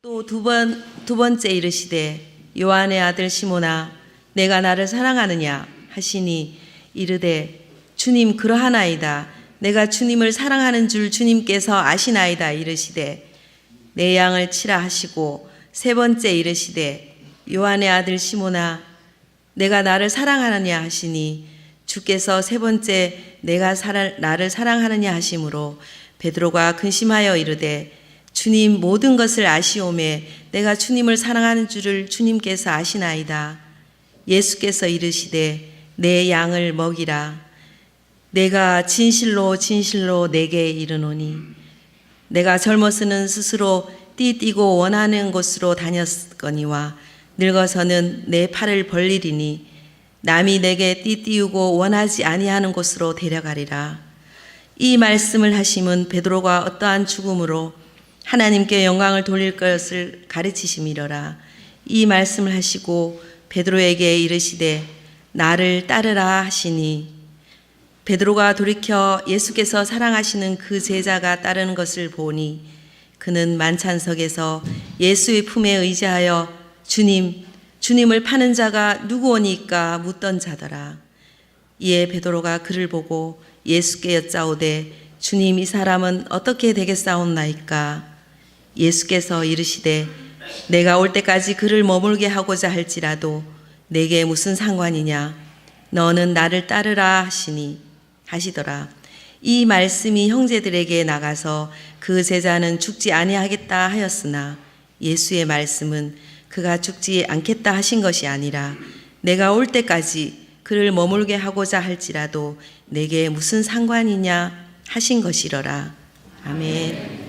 또 두 번째 이르시되 요한의 아들 시몬아 내가 나를 사랑하느냐 하시니 이르되 주님 그러하나이다. 내가 주님을 사랑하는 줄 주님께서 아시나이다. 이르시되 내 양을 치라 하시고 세 번째 이르시되 요한의 아들 시몬아 내가 나를 사랑하느냐 하시니 주께서 세 번째 내가 나를 사랑하느냐 하심으로 베드로가 근심하여 이르되 주님 모든 것을 아시오매 내가 주님을 사랑하는 줄을 주님께서 아시나이다. 예수께서 이르시되 내 양을 먹이라. 내가 진실로 진실로 내게 이르노니 내가 젊어서는 스스로 띠띠고 원하는 곳으로 다녔거니와 늙어서는 내 팔을 벌리리니 남이 내게 띠띠우고 원하지 아니하는 곳으로 데려가리라. 이 말씀을 하심은 베드로가 어떠한 죽음으로 하나님께 영광을 돌릴 것을 가르치심이로라. 이 말씀을 하시고 베드로에게 이르시되 나를 따르라 하시니 베드로가 돌이켜 예수께서 사랑하시는 그 제자가 따르는 것을 보니 그는 만찬석에서 예수의 품에 의지하여 주님을 파는 자가 누구오니까 묻던 자더라. 이에 베드로가 그를 보고 예수께 여짜오되 주님 이 사람은 어떻게 되겠사옵나이까? 예수께서 이르시되 내가 올 때까지 그를 머물게 하고자 할지라도 내게 무슨 상관이냐? 너는 나를 따르라 하시더라. 이 말씀이 형제들에게 나가서 그 제자는 죽지 아니하겠다 하였으나 예수의 말씀은 그가 죽지 않겠다 하신 것이 아니라 내가 올 때까지 그를 머물게 하고자 할지라도 내게 무슨 상관이냐 하신 것이로라. 아멘.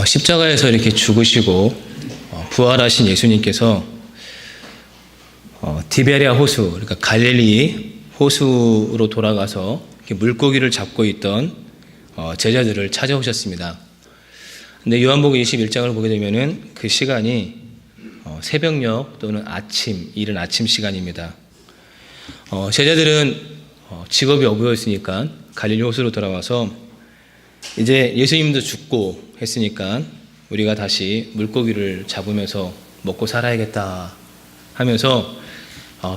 십자가에서 이렇게 죽으시고 부활하신 예수님께서 디베랴 호수, 그러니까 갈릴리 호수로 돌아가서 이렇게 물고기를 잡고 있던 제자들을 찾아오셨습니다. 근데 요한복음 21장을 보게 되면은 그 시간이 새벽녘 또는 이른 아침 시간입니다. 제자들은 직업이 어부였으니까 갈릴리 호수로 돌아와서 이제 예수님도 죽고 했으니까 우리가 다시 물고기를 잡으면서 먹고 살아야겠다 하면서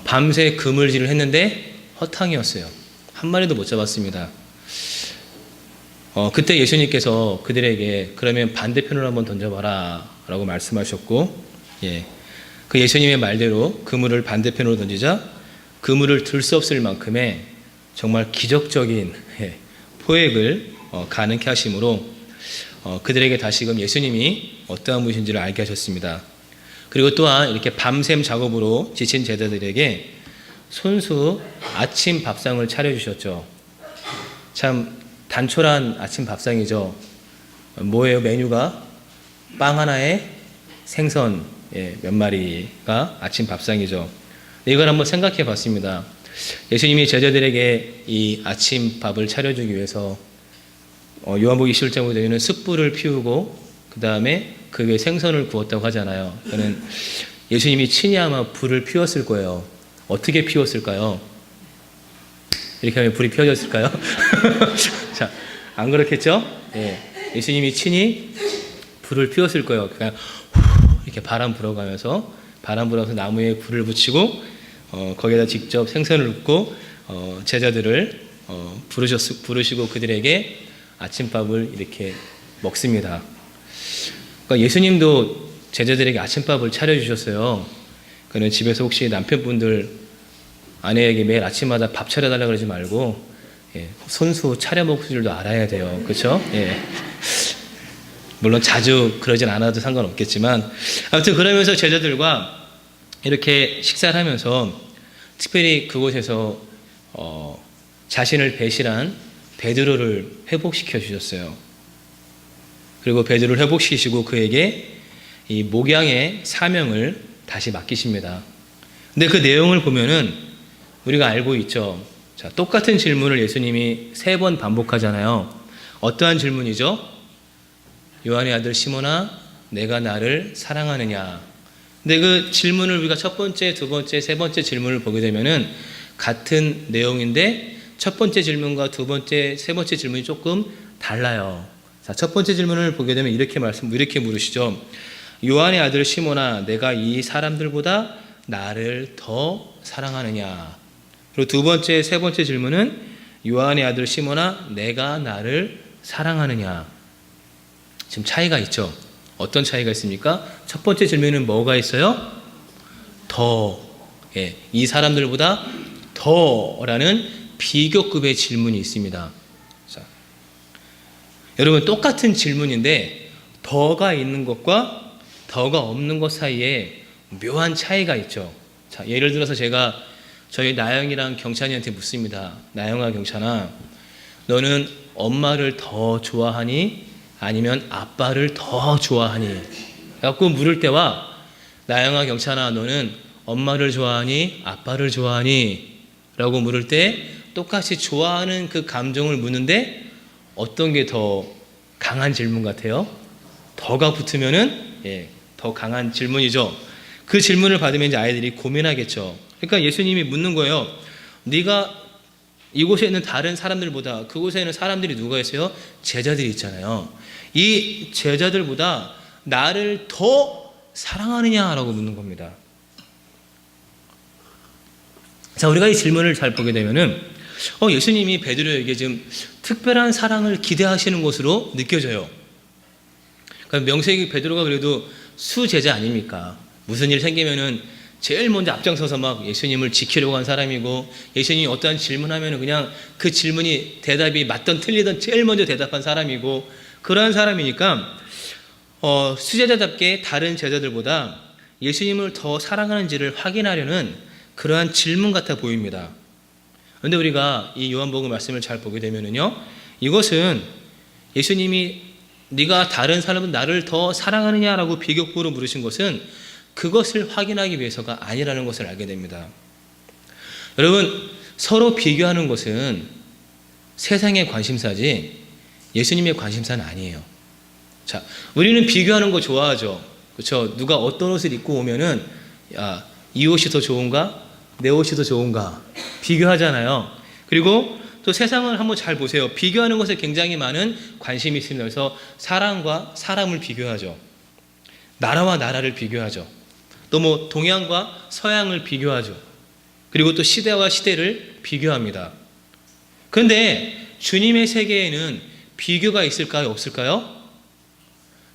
밤새 그물질을 했는데 허탕이었어요. 한 마리도 못 잡았습니다. 그때 예수님께서 그들에게 그러면 반대편으로 한번 던져봐라 라고 말씀하셨고, 그 예수님의 말대로 그물을 반대편으로 던지자 그물을 들 수 없을 만큼의 정말 기적적인 포획을 가능케 하심으로 그들에게 다시금 예수님이 어떠한 분이신지를 알게 하셨습니다. 그리고 또한 이렇게 밤샘 작업으로 지친 제자들에게 손수 아침 밥상을 차려주셨죠. 참 단촐한 아침 밥상이죠. 뭐예요? 메뉴가 빵 하나에 생선 몇 마리가 아침 밥상이죠. 이걸 한번 생각해 봤습니다. 예수님이 제자들에게 이 아침 밥을 차려주기 위해서 요한복음 21장에 되면 숯불을 피우고 그 다음에 그 위에 생선을 구웠다고 하잖아요. 그는 예수님이 친히 아마 불을 피웠을 거예요. 어떻게 피웠을까요? 이렇게 하면 불이 피워졌을까요? 자, 안 그렇겠죠? 예수님이 친히 불을 피웠을 거예요. 그냥 이렇게 바람 불어가면서 나무에 불을 붙이고 거기에다 직접 생선을 굽고 제자들을 부르시고 그들에게 아침밥을 이렇게 먹습니다. 그러니까 예수님도 제자들에게 아침밥을 차려주셨어요. 그는 집에서 혹시 남편분들 아내에게 매일 아침마다 밥 차려달라고 그러지 말고 손수 차려 먹을 줄도 알아야 돼요. 그렇죠? 물론 자주 그러진 않아도 상관없겠지만 아무튼 그러면서 제자들과 이렇게 식사를 하면서 특별히 그곳에서 자신을 배신한 베드로를 회복시켜 주셨어요. 그리고 베드로를 회복시키시고 그에게 이 목양의 사명을 다시 맡기십니다. 근데 그 내용을 보면은 우리가 알고 있죠. 자, 똑같은 질문을 예수님이 3번 반복하잖아요. 어떠한 질문이죠? 요한의 아들 시몬아, 내가 나를 사랑하느냐? 근데 그 질문을 우리가 첫 번째, 두 번째, 세 번째 질문을 보게 되면은 같은 내용인데 첫 번째 질문과 두 번째, 세 번째 질문이 조금 달라요. 자, 첫 번째 질문을 보게 되면 이렇게 물으시죠. 요한의 아들 시몬아, 내가 이 사람들보다 나를 더 사랑하느냐? 그리고 두 번째, 세 번째 질문은 요한의 아들 시몬아, 내가 나를 사랑하느냐? 지금 차이가 있죠. 어떤 차이가 있습니까? 첫 번째 질문은 뭐가 있어요? 더. 예, 이 사람들보다 더라는 비교급의 질문이 있습니다. 자, 여러분 똑같은 질문인데 더가 있는 것과 더가 없는 것 사이에 묘한 차이가 있죠. 자, 예를 들어서 제가 저희 나영이랑 경찬이한테 묻습니다. 나영아, 경찬아, 너는 엄마를 더 좋아하니? 아니면 아빠를 더 좋아하니? 라고 물을 때와 나영아, 경찬아, 너는 엄마를 좋아하니? 아빠를 좋아하니? 라고 물을 때 똑같이 좋아하는 그 감정을 묻는데 어떤 게 더 강한 질문 같아요? 더가 붙으면은 더 강한 질문이죠. 그 질문을 받으면 이제 아이들이 고민하겠죠. 그러니까 예수님이 묻는 거예요. 네가 이곳에 있는 다른 사람들보다, 그곳에 있는 사람들이 누가 있어요? 제자들이 있잖아요. 이 제자들보다 나를 더 사랑하느냐라고 묻는 겁니다. 자, 우리가 이 질문을 잘 보게 되면은 예수님이 베드로에게 좀 특별한 사랑을 기대하시는 것으로 느껴져요. 그러니까 명색이 베드로가 그래도 수제자 아닙니까? 무슨 일 생기면은 제일 먼저 앞장서서 막 예수님을 지키려고 한 사람이고, 예수님이 어떠한 질문하면은 그냥 그 질문이 대답이 맞든 틀리든 제일 먼저 대답한 사람이고, 그러한 사람이니까 수제자답게 다른 제자들보다 예수님을 더 사랑하는지를 확인하려는 그러한 질문 같아 보입니다. 그런데 우리가 이 요한복음 말씀을 잘 보게 되면은요, 이것은 예수님이 네가 다른 사람은 나를 더 사랑하느냐라고 비교급으로 물으신 것은 그것을 확인하기 위해서가 아니라는 것을 알게 됩니다. 여러분, 서로 비교하는 것은 세상의 관심사지 예수님의 관심사는 아니에요. 자, 우리는 비교하는 거 좋아하죠. 그렇죠? 누가 어떤 옷을 입고 오면은 야, 이 옷이 더 좋은가? 내 옷이 더 좋은가? 비교하잖아요. 그리고 또 세상을 한번 잘 보세요. 비교하는 것에 굉장히 많은 관심이 있습니다. 그래서 사람과 사람을 비교하죠. 나라와 나라를 비교하죠. 또 뭐 동양과 서양을 비교하죠. 그리고 또 시대와 시대를 비교합니다. 그런데 주님의 세계에는 비교가 있을까요? 없을까요?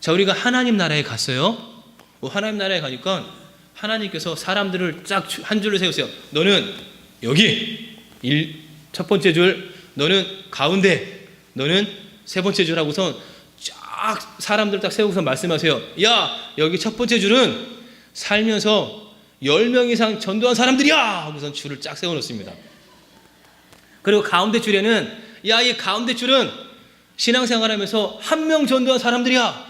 자, 우리가 하나님 나라에 갔어요. 하나님 나라에 가니까 하나님께서 사람들을 쫙 한 줄로 세우세요. 너는 여기 첫 번째 줄, 너는 가운데, 너는 세 번째 줄 하고선 쫙 사람들 딱 세우고서 말씀하세요. 야, 여기 첫 번째 줄은 살면서 10명 이상 전도한 사람들이야! 하고선 줄을 쫙 세워놓습니다. 그리고 가운데 줄에는 야, 이 가운데 줄은 신앙생활하면서 1명 전도한 사람들이야!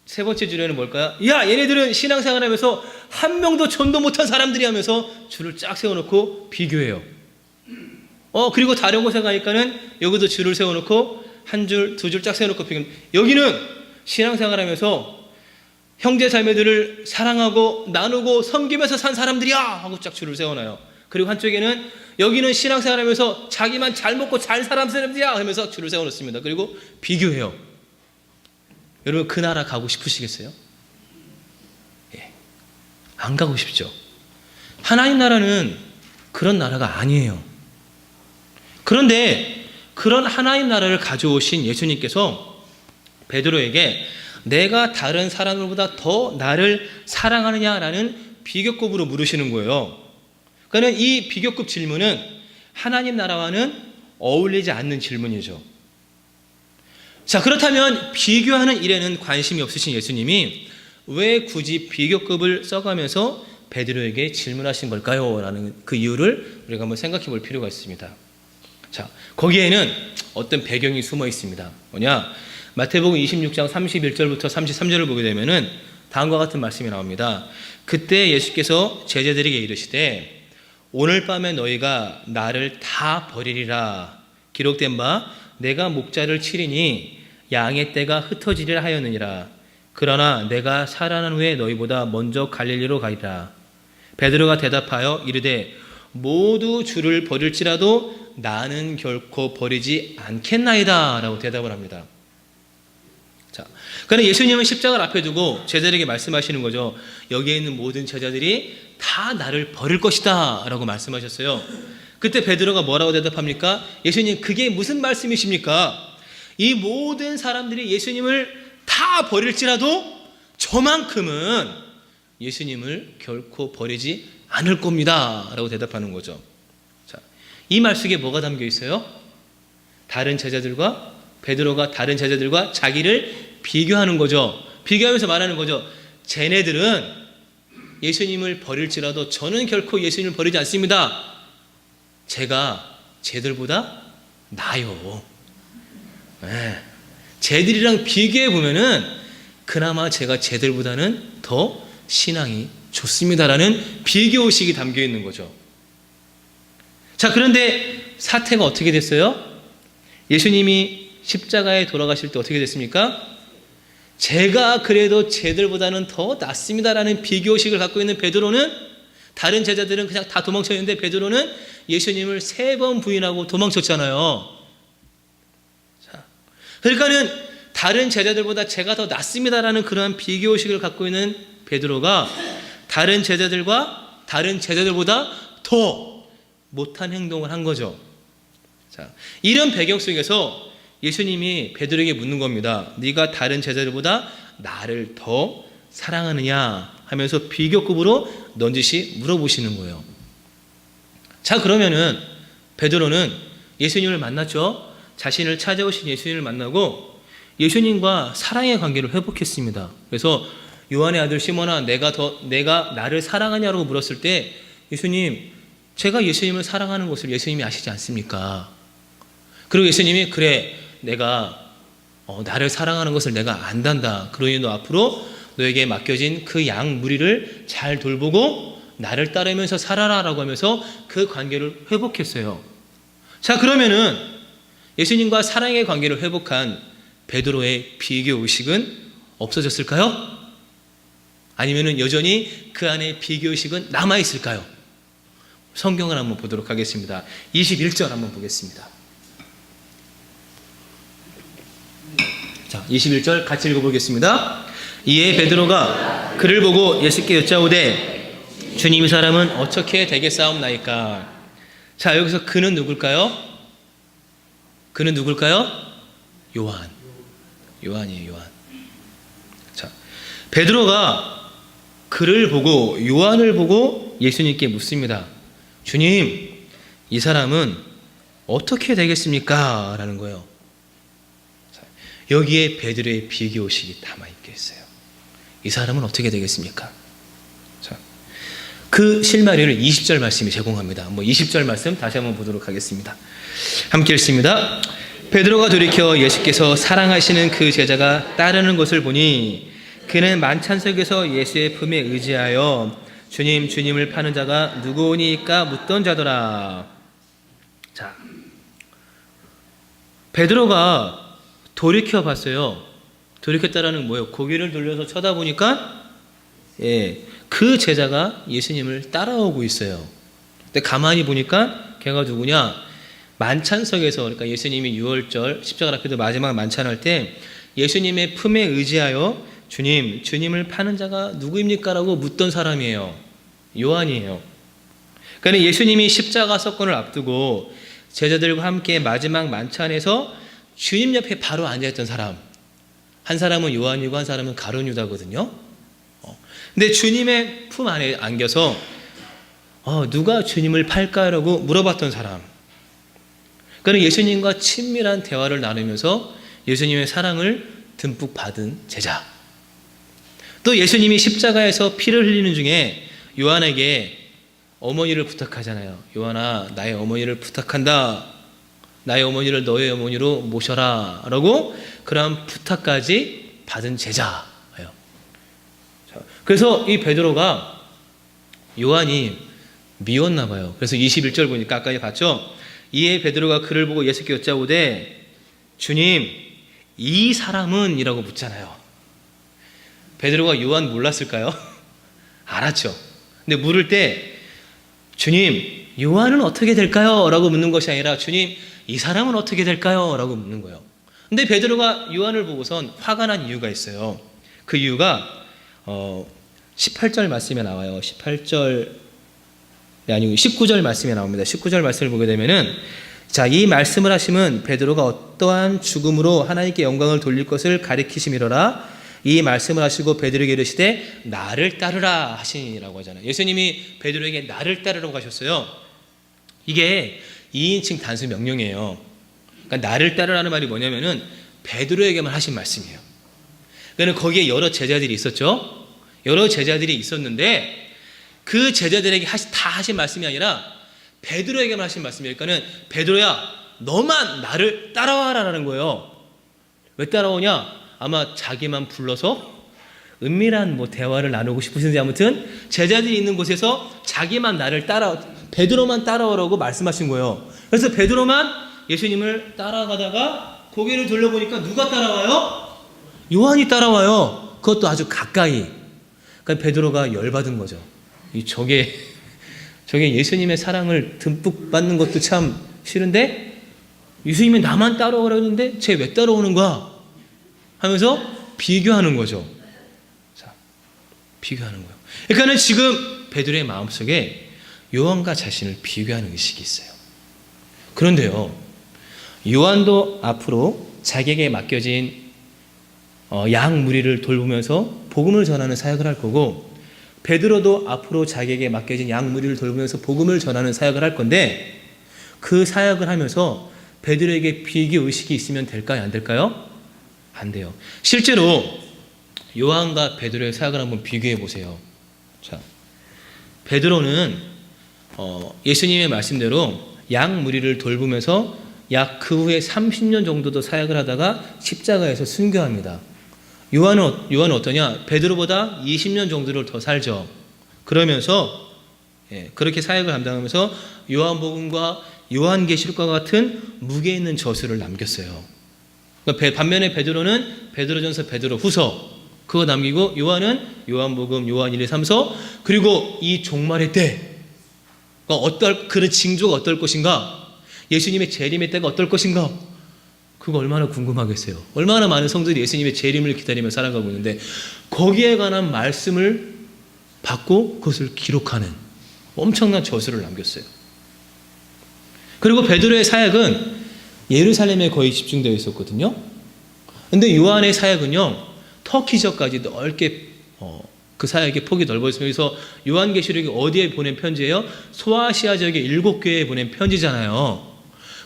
세 번째 줄에는 뭘까요? 야, 얘네들은 신앙생활하면서 1명도 전도 못한 사람들이 하면서 줄을 쫙 세워놓고 비교해요. 그리고 다른 곳에 가니까는 여기도 줄을 세워놓고 한 줄, 두 줄 쫙 세워놓고 비교합니다. 여기는 신앙생활하면서 형제 자매들을 사랑하고 나누고 섬기면서 산 사람들이야! 하고 쫙 줄을 세워놔요. 그리고 한쪽에는 여기는 신앙생활하면서 자기만 잘 먹고 잘 사는 사람들이야! 하면서 줄을 세워놓습니다. 그리고 비교해요. 여러분, 그 나라 가고 싶으시겠어요? 예, 안 가고 싶죠. 하나님 나라는 그런 나라가 아니에요. 그런데 그런 하나님 나라를 가져오신 예수님께서 베드로에게 내가 다른 사람들보다 더 나를 사랑하느냐라는 비교급으로 물으시는 거예요. 그러니까 이 비교급 질문은 하나님 나라와는 어울리지 않는 질문이죠. 자, 그렇다면 비교하는 일에는 관심이 없으신 예수님이 왜 굳이 비교급을 써가면서 베드로에게 질문하신 걸까요? 라는 그 이유를 우리가 한번 생각해 볼 필요가 있습니다. 자, 거기에는 어떤 배경이 숨어 있습니다. 뭐냐? 마태복음 26장 31절부터 33절을 보게 되면은 다음과 같은 말씀이 나옵니다. 그때 예수께서 제자들에게 이르시되 오늘 밤에 너희가 나를 다 버리리라. 기록된 바 내가 목자를 치리니 양의 떼가 흩어지리라 하였느니라. 그러나 내가 살아난 후에 너희보다 먼저 갈릴리로 가리라. 베드로가 대답하여 이르되 모두 주를 버릴지라도 나는 결코 버리지 않겠나이다 라고 대답을 합니다. 자, 그러니까 예수님은 십자가를 앞에 두고 제자들에게 말씀하시는 거죠. 여기에 있는 모든 제자들이 다 나를 버릴 것이다 라고 말씀하셨어요. 그때 베드로가 뭐라고 대답합니까? 예수님, 그게 무슨 말씀이십니까? 이 모든 사람들이 예수님을 다 버릴지라도 저만큼은 예수님을 결코 버리지 않을 겁니다 라고 대답하는 거죠. 자, 이 말 속에 뭐가 담겨 있어요? 다른 제자들과 베드로가 다른 제자들과 자기를 비교하는 거죠. 비교하면서 말하는 거죠. 쟤네들은 예수님을 버릴지라도 저는 결코 예수님을 버리지 않습니다. 제가 쟤들보다 나아요. 네. 쟤들이랑 비교해 보면은 그나마 제가 쟤들보다는 더 신앙이 좋습니다라는 비교의식이 담겨 있는 거죠. 자, 그런데 사태가 어떻게 됐어요? 예수님이 십자가에 돌아가실 때 어떻게 됐습니까? 제가 그래도 쟤들보다는 더 낫습니다라는 비교의식을 갖고 있는 베드로는, 다른 제자들은 그냥 다 도망쳤는데 베드로는 예수님을 3번 부인하고 도망쳤잖아요. 자, 그러니까는 다른 제자들보다 제가 더 낫습니다라는 그러한 비교의식을 갖고 있는 베드로가 다른 제자들보다 더 못한 행동을 한 거죠. 자, 이런 배경 속에서 예수님이 베드로에게 묻는 겁니다. 네가 다른 제자들보다 나를 더 사랑하느냐 하면서 비교급으로 넌지시 물어보시는 거예요. 자, 그러면은 베드로는 예수님을 만났죠. 자신을 찾아오신 예수님을 만나고 예수님과 사랑의 관계를 회복했습니다. 그래서 요한의 아들 시몬아, 내가 나를 사랑하냐고 물었을 때 예수님, 제가 예수님을 사랑하는 것을 예수님이 아시지 않습니까? 그리고 예수님이 그래, 내가 나를 사랑하는 것을 내가 안단다. 그러니 너 앞으로 너에게 맡겨진 그 양 무리를 잘 돌보고 나를 따르면서 살아라 라고 하면서 그 관계를 회복했어요. 자, 그러면은 예수님과 사랑의 관계를 회복한 베드로의 비교의식은 없어졌을까요? 아니면은 여전히 그 안에 비교의식은 남아있을까요? 성경을 한번 보도록 하겠습니다. 21절 한번 보겠습니다. 자, 21절 같이 읽어보겠습니다. 이에 베드로가 그를 보고 예수께 여짜오되 주님, 이 사람은 어떻게 되겠사옵나이까? 자, 여기서 그는 누굴까요? 그는 누굴까요? 요한이에요. 요한. 자, 베드로가 그를 보고 요한을 보고 예수님께 묻습니다. 주님, 이 사람은 어떻게 되겠습니까? 라는 거예요. 자, 여기에 베드로의 비교의식이 담아있겠어요. 이 사람은 어떻게 되겠습니까? 자, 그 실마리를 20절 말씀이 제공합니다. 20절 말씀 다시 한번 보도록 하겠습니다. 함께 읽습니다. 베드로가 돌이켜 예수께서 사랑하시는 그 제자가 따르는 것을 보니 그는 만찬석에서 예수의 품에 의지하여 주님, 주님을 파는 자가 누구오니까 묻던 자더라. 자, 베드로가 돌이켜 봤어요. 돌이켰다라는 뭐예요? 고개를 돌려서 쳐다보니까 그 제자가 예수님을 따라오고 있어요. 근데 가만히 보니까 걔가 누구냐? 만찬석에서, 그러니까 예수님이 6월절 십자가 앞에서 마지막 만찬할 때 예수님의 품에 의지하여 주님, 주님을 파는 자가 누구입니까? 라고 묻던 사람이에요. 요한이에요. 그러니까 예수님이 십자가 석권을 앞두고 제자들과 함께 마지막 만찬에서 주님 옆에 바로 앉아있던 사람, 한 사람은 요한이고 한 사람은 가룟 유다거든요. 근데 주님의 품 안에 안겨서 누가 주님을 팔까요? 라고 물어봤던 사람. 그러니까 예수님과 친밀한 대화를 나누면서 예수님의 사랑을 듬뿍 받은 제자. 또 예수님이 십자가에서 피를 흘리는 중에 요한에게 어머니를 부탁하잖아요. 요한아, 나의 어머니를 부탁한다. 나의 어머니를 너의 어머니로 모셔라 라고 그런 부탁까지 받은 제자예요. 그래서 이 베드로가 요한이 미웠나 봐요. 그래서 21절 보니까 아까 봤죠? 이에 베드로가 그를 보고 예수께 여짜오되 주님, 이 사람은? 이라고 묻잖아요. 베드로가 요한 몰랐을까요? 알았죠. 근데 물을 때 주님, 요한은 어떻게 될까요? 라고 묻는 것이 아니라 주님, 이 사람은 어떻게 될까요? 라고 묻는 거예요. 근데 베드로가 요한을 보고선 화가 난 이유가 있어요. 그 이유가 18절 말씀에 나와요. 18절 아니고 19절 말씀에 나옵니다. 19절 말씀을 보게 되면은 자, 이 말씀을 하심은 베드로가 어떠한 죽음으로 하나님께 영광을 돌릴 것을 가리키심이로라. 이 말씀을 하시고 베드로에게 이르시되 나를 따르라 하시니라고 하잖아요. 예수님이 베드로에게 나를 따르라고 하셨어요. 이게 2인칭 단수 명령이에요. 그러니까 나를 따르라는 말이 뭐냐면은 베드로에게만 하신 말씀이에요. 그러니까 거기에 여러 제자들이 있었죠. 여러 제자들이 있었는데 그 제자들에게 다 하신 말씀이 아니라 베드로에게만 하신 말씀이에요. 그러니까는 베드로야, 너만 나를 따라와라라는 거예요. 왜 따라오냐? 아마 자기만 불러서 은밀한 대화를 나누고 싶으신지 아무튼 제자들이 있는 곳에서 자기만 나를 베드로만 따라오라고 말씀하신 거예요. 그래서 베드로만 예수님을 따라가다가 고개를 돌려보니까 누가 따라와요? 요한이 따라와요. 그것도 아주 가까이. 그러니까 베드로가 열받은 거죠. 저게 예수님의 사랑을 듬뿍 받는 것도 참 싫은데 예수님이 나만 따라오라는데 쟤 왜 따라오는 거야? 하면서 비교하는 거죠. 자, 비교하는 거예요. 그러니까는 지금 베드로의 마음속에 요한과 자신을 비교하는 의식이 있어요. 그런데요, 요한도 앞으로 자기에게 맡겨진 양 무리를 돌보면서 복음을 전하는 사역을 할 거고, 베드로도 앞으로 자기에게 맡겨진 양 무리를 돌보면서 복음을 전하는 사역을 할 건데, 그 사역을 하면서 베드로에게 비교 의식이 있으면 될까요? 안 될까요? 안 돼요. 실제로 요한과 베드로의 사역을 한번 비교해 보세요. 자, 베드로는 예수님의 말씀대로 양 무리를 돌보면서 약 그 후에 30년 정도도 사역을 하다가 십자가에서 순교합니다. 요한은 어떠냐? 베드로보다 20년 정도를 더 살죠. 그러면서 그렇게 사역을 감당하면서 요한복음과 요한계시록과 같은 무게 있는 저수를 남겼어요. 반면에 베드로는 베드로전서, 베드로후서 그거 남기고, 요한은 요한복음, 요한 1, 2, 3서, 그리고 이 종말의 때 그런 징조가 어떨 것인가, 예수님의 재림의 때가 어떨 것인가, 그거 얼마나 궁금하겠어요. 얼마나 많은 성도들이 예수님의 재림을 기다리며 살아가고 있는데 거기에 관한 말씀을 받고 그것을 기록하는 엄청난 저수를 남겼어요. 그리고 베드로의 사역은 예루살렘에 거의 집중되어 있었거든요. 근데 요한의 사역은요, 터키 지역까지 넓게 그 사역의 폭이 넓어졌어요. 그래서 요한계시록이 어디에 보낸 편지예요? 소아시아 지역의 7교회에 보낸 편지잖아요.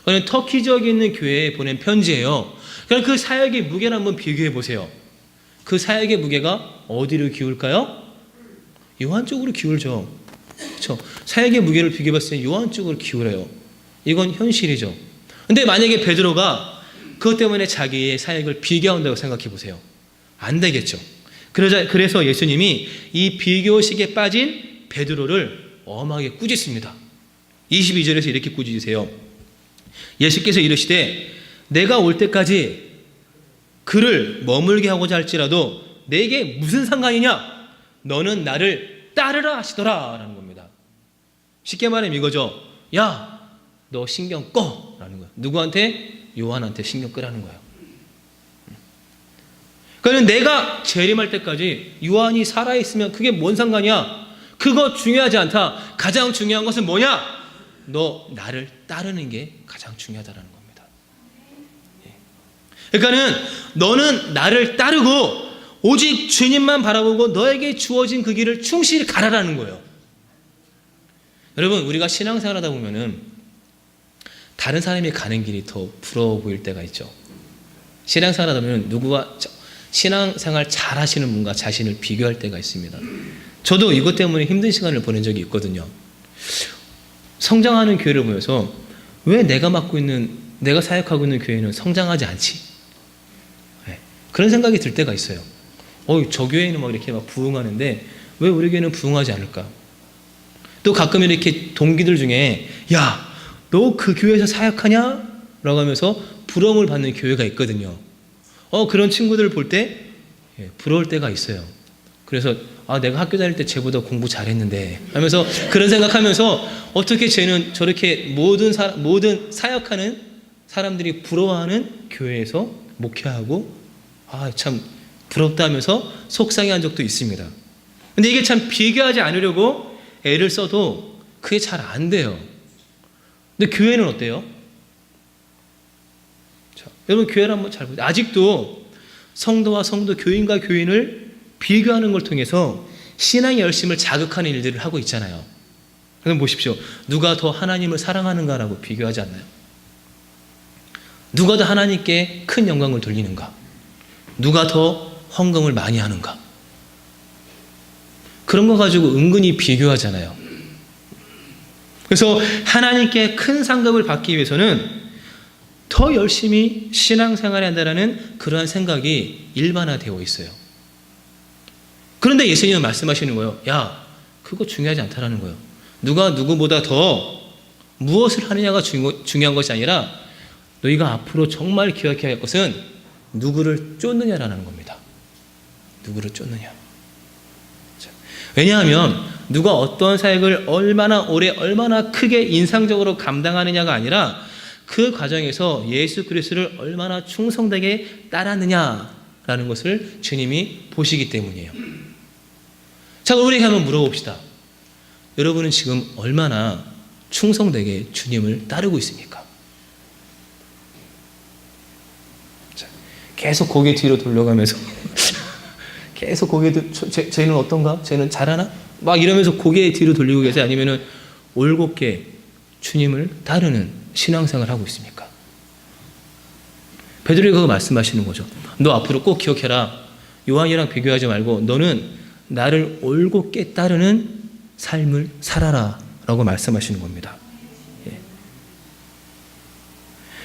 그건 터키 지역에 있는 교회에 보낸 편지예요. 그럼 그 사역의 무게를 한번 비교해 보세요. 그 사역의 무게가 어디로 기울까요? 요한 쪽으로 기울죠. 그렇죠? 사역의 무게를 비교해 봤을 때 요한 쪽으로 기울어요. 이건 현실이죠. 근데 만약에 베드로가 그것 때문에 자기의 사역을 비교한다고 생각해 보세요. 안 되겠죠. 그래서 예수님이 이 비교식에 빠진 베드로를 엄하게 꾸짖습니다. 22절에서 이렇게 꾸짖으세요. 예수께서 이르시되 내가 올 때까지 그를 머물게 하고자 할지라도 내게 무슨 상관이냐? 너는 나를 따르라 하시더라 라는 겁니다. 쉽게 말하면 이거죠. 야, 너 신경 꺼 라는 거예요. 누구한테? 요한한테 신경 끄라는 거예요. 그러니까 내가 재림할 때까지 요한이 살아있으면 그게 뭔 상관이야? 그거 중요하지 않다. 가장 중요한 것은 뭐냐? 너 나를 따르는 게 가장 중요하다는 겁니다. 그러니까는 너는 나를 따르고 오직 주님만 바라보고 너에게 주어진 그 길을 충실히 가라라는 거예요. 여러분, 우리가 신앙생활 하다 보면은 다른 사람이 가는 길이 더 부러워 보일 때가 있죠. 신앙생활 하다 보면 누구와 신앙생활 잘 하시는 분과 자신을 비교할 때가 있습니다. 저도 이것 때문에 힘든 시간을 보낸 적이 있거든요. 성장하는 교회를 보면서 왜 내가 사역하고 있는 교회는 성장하지 않지? 그런 생각이 들 때가 있어요. 저 교회는 이렇게 부흥하는데 왜 우리 교회는 부흥하지 않을까? 또 가끔 이렇게 동기들 중에 야, 너 그 교회에서 사역하냐? 라고 하면서 부러움을 받는 교회가 있거든요. 그런 친구들을 볼 때 부러울 때가 있어요. 그래서 내가 학교 다닐 때 쟤보다 공부 잘했는데 하면서 그런 생각하면서 어떻게 쟤는 저렇게 모든 사역하는 사람들이 부러워하는 교회에서 목회하고 참 부럽다 하면서 속상해한 적도 있습니다. 근데 이게 참 비교하지 않으려고 애를 써도 그게 잘 안 돼요. 근데 교회는 어때요? 자, 여러분 교회를 한번 잘 보세요. 아직도 성도와 성도, 교인과 교인을 비교하는 걸 통해서 신앙의 열심을 자극하는 일들을 하고 있잖아요. 그럼 보십시오. 누가 더 하나님을 사랑하는가라고 비교하지 않나요? 누가 더 하나님께 큰 영광을 돌리는가? 누가 더 헌금을 많이 하는가? 그런 거 가지고 은근히 비교하잖아요. 그래서 하나님께 큰 상급을 받기 위해서는 더 열심히 신앙생활을 한다는 그러한 생각이 일반화되어 있어요. 그런데 예수님은 말씀하시는 거예요. 야, 그거 중요하지 않다라는 거예요. 누가 누구보다 더 무엇을 하느냐가 중요한 것이 아니라 너희가 앞으로 정말 기억해야 할 것은 누구를 쫓느냐라는 겁니다. 누구를 쫓느냐. 왜냐하면 누가 어떤 사역을 얼마나 오래 얼마나 크게 인상적으로 감당하느냐가 아니라 그 과정에서 예수 그리스도를 얼마나 충성되게 따랐느냐라는 것을 주님이 보시기 때문이에요. 자, 우리에게 한번 물어봅시다. 여러분은 지금 얼마나 충성되게 주님을 따르고 있습니까? 자, 계속 고개 뒤로 돌려가면서 계속 고개 쟤는 어떤가? 쟤는 잘하나? 막 이러면서 고개 뒤로 돌리고 계세요? 아니면은 올곧게 주님을 따르는 신앙생활을 하고 있습니까? 베드로가 그거 말씀하시는 거죠. 너 앞으로 꼭 기억해라. 요한이랑 비교하지 말고 너는 나를 올곧게 따르는 삶을 살아라 라고 말씀하시는 겁니다.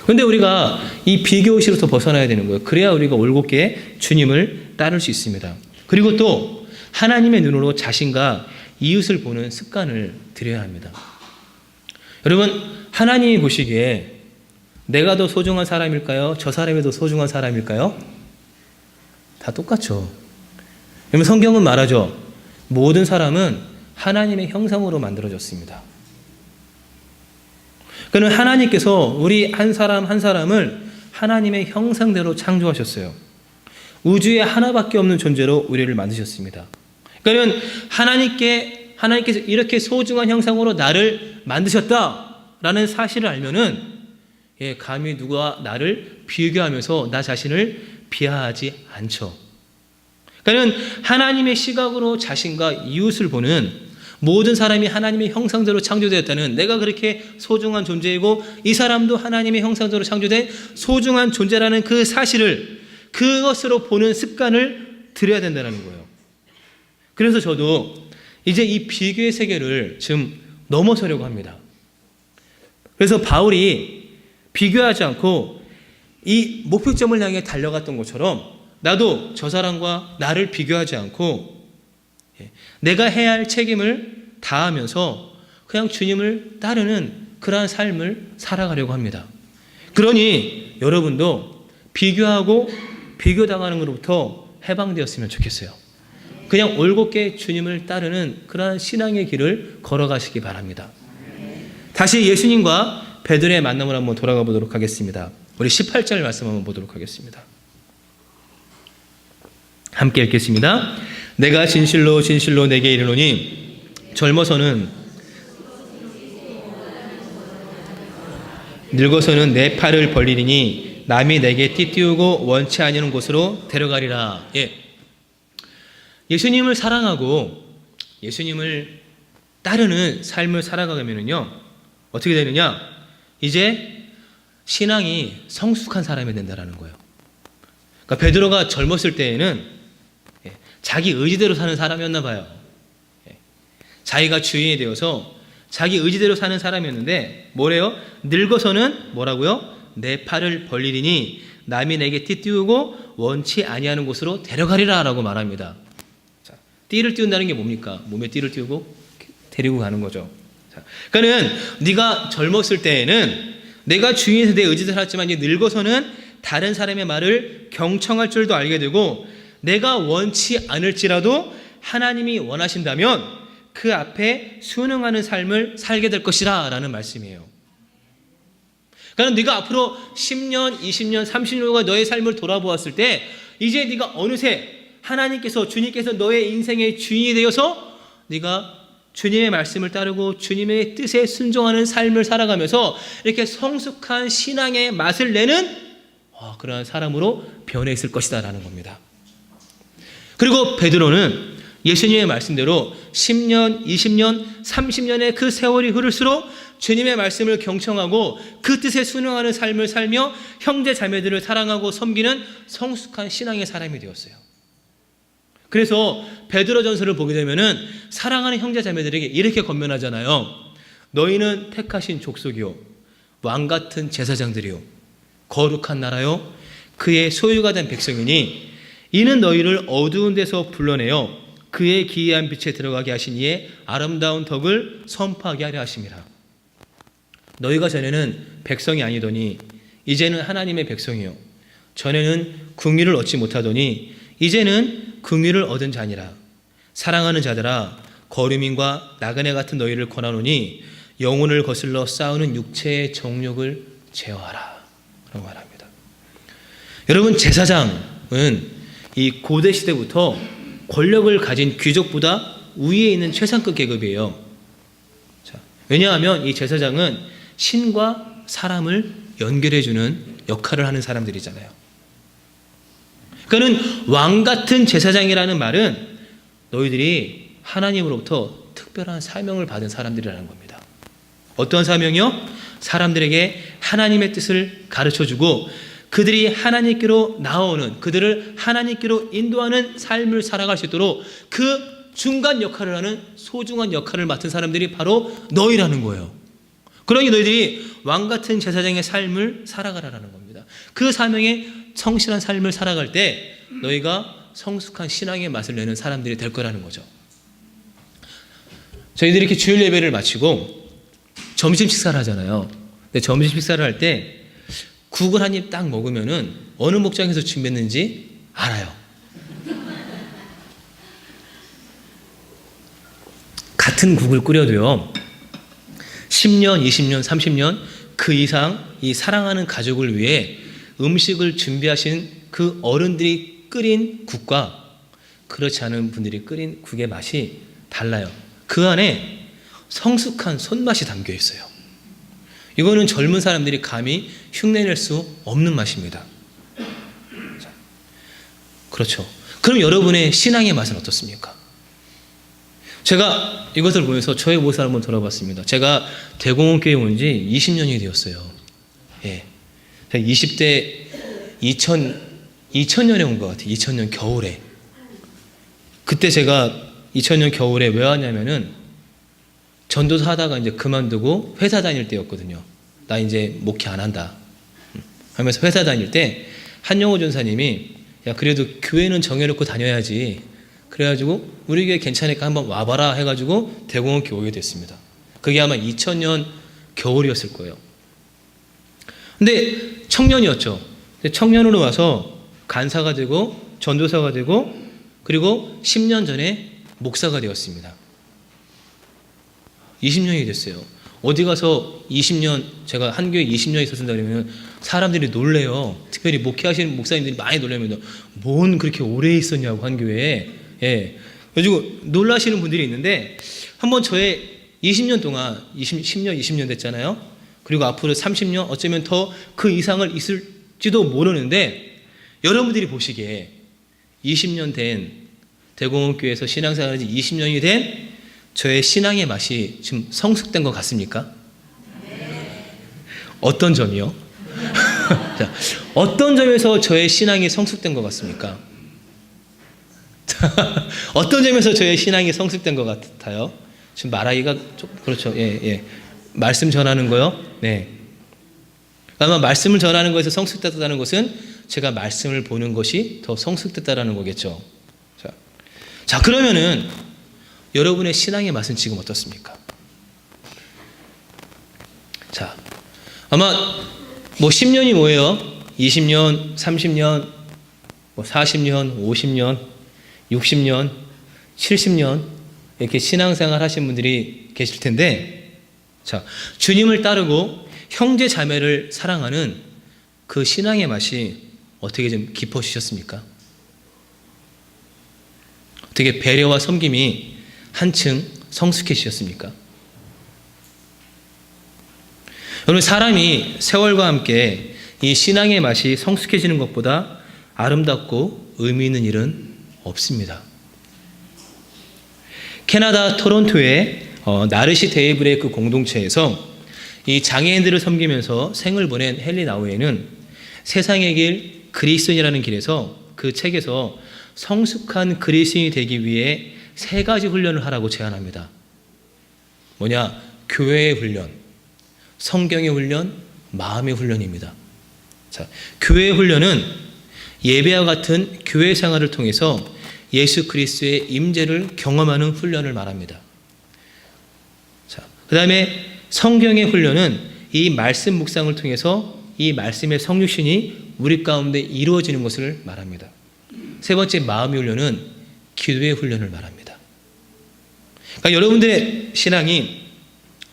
그런데 우리가 이 비교의식으로서 벗어나야 되는 거예요. 그래야 우리가 올곧게 주님을 따를 수 있습니다. 그리고 또 하나님의 눈으로 자신과 이웃을 보는 습관을 들여야 합니다. 여러분, 하나님이 보시기에 내가 더 소중한 사람일까요? 저 사람이 더 소중한 사람일까요? 다 똑같죠. 그러면 성경은 말하죠. 모든 사람은 하나님의 형상으로 만들어졌습니다. 그는 하나님께서 우리 한 사람 한 사람을 하나님의 형상대로 창조하셨어요. 우주에 하나밖에 없는 존재로 우리를 만드셨습니다. 그러면 하나님께서 이렇게 소중한 형상으로 나를 만드셨다라는 사실을 알면은 감히 누가 나를 비교하면서 나 자신을 비하하지 않죠. 그러니까 하나님의 시각으로 자신과 이웃을 보는 모든 사람이 하나님의 형상대로 창조되었다는 내가 그렇게 소중한 존재이고 이 사람도 하나님의 형상대로 창조된 소중한 존재라는 그 사실을 그것으로 보는 습관을 들여야 된다는 거예요. 그래서 저도 이제 이 비교의 세계를 좀 넘어서려고 합니다. 그래서 바울이 비교하지 않고 이 목표점을 향해 달려갔던 것처럼 나도 저 사람과 나를 비교하지 않고 내가 해야 할 책임을 다하면서 그냥 주님을 따르는 그러한 삶을 살아가려고 합니다. 그러니 여러분도 비교하고 비교당하는 것로부터 해방되었으면 좋겠어요. 그냥 올곧게 주님을 따르는 그러한 신앙의 길을 걸어가시기 바랍니다. 다시 예수님과 베드로의 만남을 한번 돌아가 보도록 하겠습니다. 우리 18절 말씀 한번 보도록 하겠습니다. 함께 읽겠습니다. 내가 진실로 진실로 내게 이르노니 젊어서는 늙어서는 내 팔을 벌리리니 남이 내게 띠띠우고 원치 아니하는 곳으로 데려가리라. 예수님을 사랑하고 예수님을 따르는 삶을 살아가면은요 어떻게 되느냐? 이제 신앙이 성숙한 사람이 된다라는 거예요. 그러니까 베드로가 젊었을 때에는 자기 의지대로 사는 사람이었나 봐요. 자기가 주인이 되어서 자기 의지대로 사는 사람이었는데 뭐래요? 늙어서는 뭐라고요? 내 팔을 벌리리니 남이 내게 띠 띄우고 원치 아니하는 곳으로 데려가리라 라고 말합니다. 자, 띠를 띄운다는 게 뭡니까? 몸에 띠를 띄우고 데리고 가는 거죠. 자, 그러니까는 네가 젊었을 때에는 내가 주인에서 내 의지대로 살았지만 이제 늙어서는 다른 사람의 말을 경청할 줄도 알게 되고 내가 원치 않을지라도 하나님이 원하신다면 그 앞에 순응하는 삶을 살게 될 것이라 라는 말씀이에요. 그러니까 네가 앞으로 10년, 20년, 30년간 너의 삶을 돌아보았을 때 이제 네가 어느새 하나님께서, 주님께서 너의 인생의 주인이 되어서 네가 주님의 말씀을 따르고 주님의 뜻에 순종하는 삶을 살아가면서 이렇게 성숙한 신앙의 맛을 내는 그러한 사람으로 변해 있을 것이다 라는 겁니다. 그리고 베드로는 예수님의 말씀대로 10년, 20년, 30년의 그 세월이 흐를수록 주님의 말씀을 경청하고 그 뜻에 순응하는 삶을 살며 형제 자매들을 사랑하고 섬기는 성숙한 신앙의 사람이 되었어요. 그래서 베드로전서를 보게 되면은 사랑하는 형제 자매들에게 이렇게 권면하잖아요. 너희는 택하신 족속이요, 왕 같은 제사장들이요, 거룩한 나라요, 그의 소유가 된 백성이니 이는 너희를 어두운 데서 불러내어 그의 기이한 빛에 들어가게 하신 이의 아름다운 덕을 선포하게 하려 하심이라. 너희가 전에는 백성이 아니더니 이제는 하나님의 백성이요, 전에는 긍휼을 얻지 못하더니 이제는 긍휼을 얻은 자니라. 사랑하는 자들아, 거류민과 나그네 같은 너희를 권하노니 영혼을 거슬러 싸우는 육체의 정욕을 제어하라 라고 말합니다. 여러분, 제사장은 이 고대 시대부터 권력을 가진 귀족보다 위에 있는 최상급 계급이에요. 왜냐하면 이 제사장은 신과 사람을 연결해주는 역할을 하는 사람들이잖아요. 그러니까 왕 같은 제사장이라는 말은 너희들이 하나님으로부터 특별한 사명을 받은 사람들이라는 겁니다. 어떠한 사명이요? 사람들에게 하나님의 뜻을 가르쳐주고 그들이 하나님께로 나아오는, 그들을 하나님께로 인도하는 삶을 살아갈 수 있도록 그 중간 역할을 하는 소중한 역할을 맡은 사람들이 바로 너희라는 거예요. 그러니 너희들이 왕 같은 제사장의 삶을 살아가라는 겁니다. 그 사명에 성실한 삶을 살아갈 때 너희가 성숙한 신앙의 맛을 내는 사람들이 될 거라는 거죠. 저희들이 이렇게 주일 예배를 마치고 점심 식사를 하잖아요. 근데 점심 식사를 할 때 국을 한 입 딱 먹으면은 어느 목장에서 준비했는지 알아요. 같은 국을 끓여도요, 10년, 20년, 30년 그 이상 이 사랑하는 가족을 위해 음식을 준비하신 그 어른들이 끓인 국과 그렇지 않은 분들이 끓인 국의 맛이 달라요. 그 안에 성숙한 손맛이 담겨 있어요. 이거는 젊은 사람들이 감히 흉내낼 수 없는 맛입니다. 그렇죠. 그럼 여러분의 신앙의 맛은 어떻습니까? 제가 이것을 보면서 저의 모습을 한번 돌아봤습니다. 제가 대공원교회 온 지 20년이 되었어요. 예. 20대 2000년에 온 것 같아요. 2000년 겨울에. 그때 제가 2000년 겨울에 왜 왔냐면은 전도사 하다가 이제 그만두고 회사 다닐 때였거든요. 나 이제 목회 안 한다 하면서 회사 다닐 때 한영호 전사님이 야, 그래도 교회는 정해놓고 다녀야지. 그래가지고 우리 교회 괜찮으니까 한번 와봐라 해가지고 대공원 교회 오게 됐습니다. 그게 아마 2000년 겨울이었을 거예요. 근데 청년이었죠. 근데 청년으로 와서 간사가 되고 전도사가 되고 그리고 10년 전에 목사가 되었습니다. 20년이 됐어요. 어디 가서 20년, 제가 한 교회 20년 있었다 그러면 사람들이 놀래요. 특별히 목회하시는 목사님들이 많이 놀라면 뭔 그렇게 오래 있었냐고 한 교회에. 예. 그래가지고 놀라시는 분들이 있는데 한번 저의 20년 동안 10년, 20년 됐잖아요. 그리고 앞으로 30년 어쩌면 더 그 이상을 있을지도 모르는데 여러분들이 보시기에 20년 된 대공원교회에서 신앙생활을 한 지 20년이 된 저의 신앙의 맛이 지금 성숙된 것 같습니까? 어떤 점이요? 자, 어떤 점에서 저의 신앙이 성숙된 것 같습니까? 어떤 점에서 저의 신앙이 성숙된 것 같아요? 지금 말하기가 좀 그렇죠. 예. 말씀 전하는 거요? 네. 아마 말씀을 전하는 것에서 성숙됐다는 것은 제가 말씀을 보는 것이 더 성숙됐다라는 거겠죠. 자, 그러면은 여러분의 신앙의 맛은 지금 어떻습니까? 자, 아마 뭐 10년이 뭐예요? 20년, 30년, 뭐 40년, 50년, 60년, 70년 이렇게 신앙생활 하신 분들이 계실 텐데, 자, 주님을 따르고 형제 자매를 사랑하는 그 신앙의 맛이 어떻게 좀 깊어지셨습니까? 어떻게 배려와 섬김이 한층 성숙해지셨습니까? 여러분, 사람이 세월과 함께 이 신앙의 맛이 성숙해지는 것보다 아름답고 의미 있는 일은 없습니다. 캐나다 토론토의 나르시 데이브레이크 공동체에서 이 장애인들을 섬기면서 생을 보낸 헨리 나우에는 세상의 길 그리스도인이라는 길에서 그 책에서 성숙한 그리스도인이 되기 위해 3가지 훈련을 하라고 제안합니다. 뭐냐? 교회의 훈련, 성경의 훈련, 마음의 훈련입니다. 자, 교회의 훈련은 예배와 같은 교회 생활을 통해서 예수 그리스도의 임재를 경험하는 훈련을 말합니다. 자, 그 다음에 성경의 훈련은 이 말씀 묵상을 통해서 이 말씀의 성육신이 우리 가운데 이루어지는 것을 말합니다. 3번째, 마음의 훈련은 기도의 훈련을 말합니다. 그러니까 여러분들의 신앙이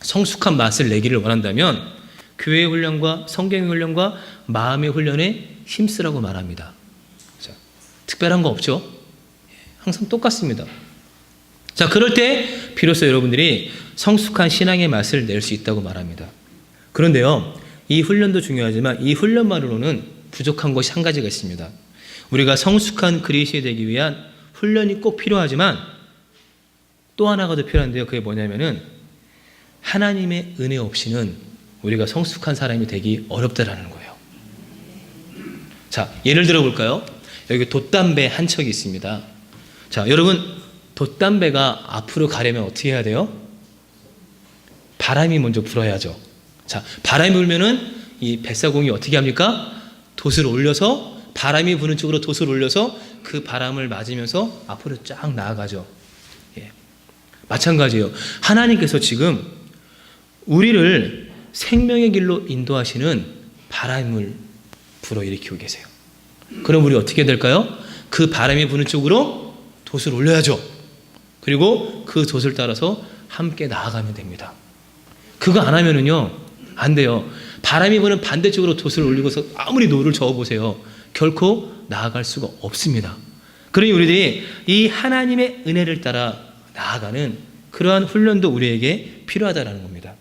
성숙한 맛을 내기를 원한다면 교회의 훈련과 성경의 훈련과 마음의 훈련에 힘쓰라고 말합니다. 자, 특별한 거 없죠? 항상 똑같습니다. 자, 그럴 때 비로소 여러분들이 성숙한 신앙의 맛을 낼 수 있다고 말합니다. 그런데요, 이 훈련도 중요하지만 이 훈련만으로는 부족한 것이 한 가지가 있습니다. 우리가 성숙한 그리스도인이 되기 위한 훈련이 꼭 필요하지만 또 하나가 더 필요한데요. 그게 뭐냐면은 하나님의 은혜 없이는 우리가 성숙한 사람이 되기 어렵다라는 거예요. 자, 예를 들어 볼까요? 여기 돛담배 한 척이 있습니다. 자, 여러분, 돛담배가 앞으로 가려면 어떻게 해야 돼요? 바람이 먼저 불어야죠. 자, 바람이 불면은 이 뱃사공이 어떻게 합니까? 돛을 올려서, 바람이 부는 쪽으로 돛을 올려서 그 바람을 맞으면서 앞으로 쫙 나아가죠. 예. 마찬가지예요. 하나님께서 지금 우리를 생명의 길로 인도하시는 바람을 불어일으키고 계세요. 그럼 우리 어떻게 될까요? 그 바람이 부는 쪽으로 돛을 올려야죠. 그리고 그 돛을 따라서 함께 나아가면 됩니다. 그거 안 하면은요, 안 돼요. 바람이 부는 반대쪽으로 돛을 올리고서 아무리 노를 저어보세요. 결코 나아갈 수가 없습니다. 그러니 우리들이 이 하나님의 은혜를 따라 나아가는 그러한 훈련도 우리에게 필요하다는 겁니다.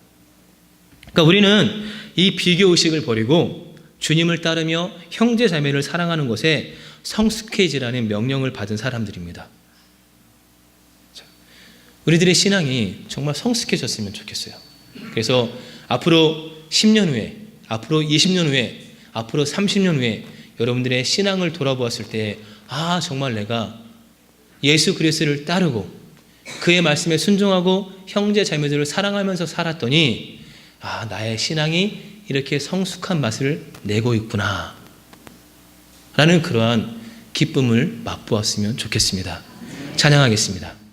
그러니까 우리는 이 비교의식을 버리고 주님을 따르며 형제 자매를 사랑하는 것에 성숙해지라는 명령을 받은 사람들입니다. 우리들의 신앙이 정말 성숙해졌으면 좋겠어요. 그래서 앞으로 10년 후에, 앞으로 20년 후에, 앞으로 30년 후에 여러분들의 신앙을 돌아보았을 때, 아, 정말 내가 예수 그리스도를 따르고 그의 말씀에 순종하고 형제 자매들을 사랑하면서 살았더니, 아, 나의 신앙이 이렇게 성숙한 맛을 내고 있구나 라는 그러한 기쁨을 맛보았으면 좋겠습니다. 찬양하겠습니다.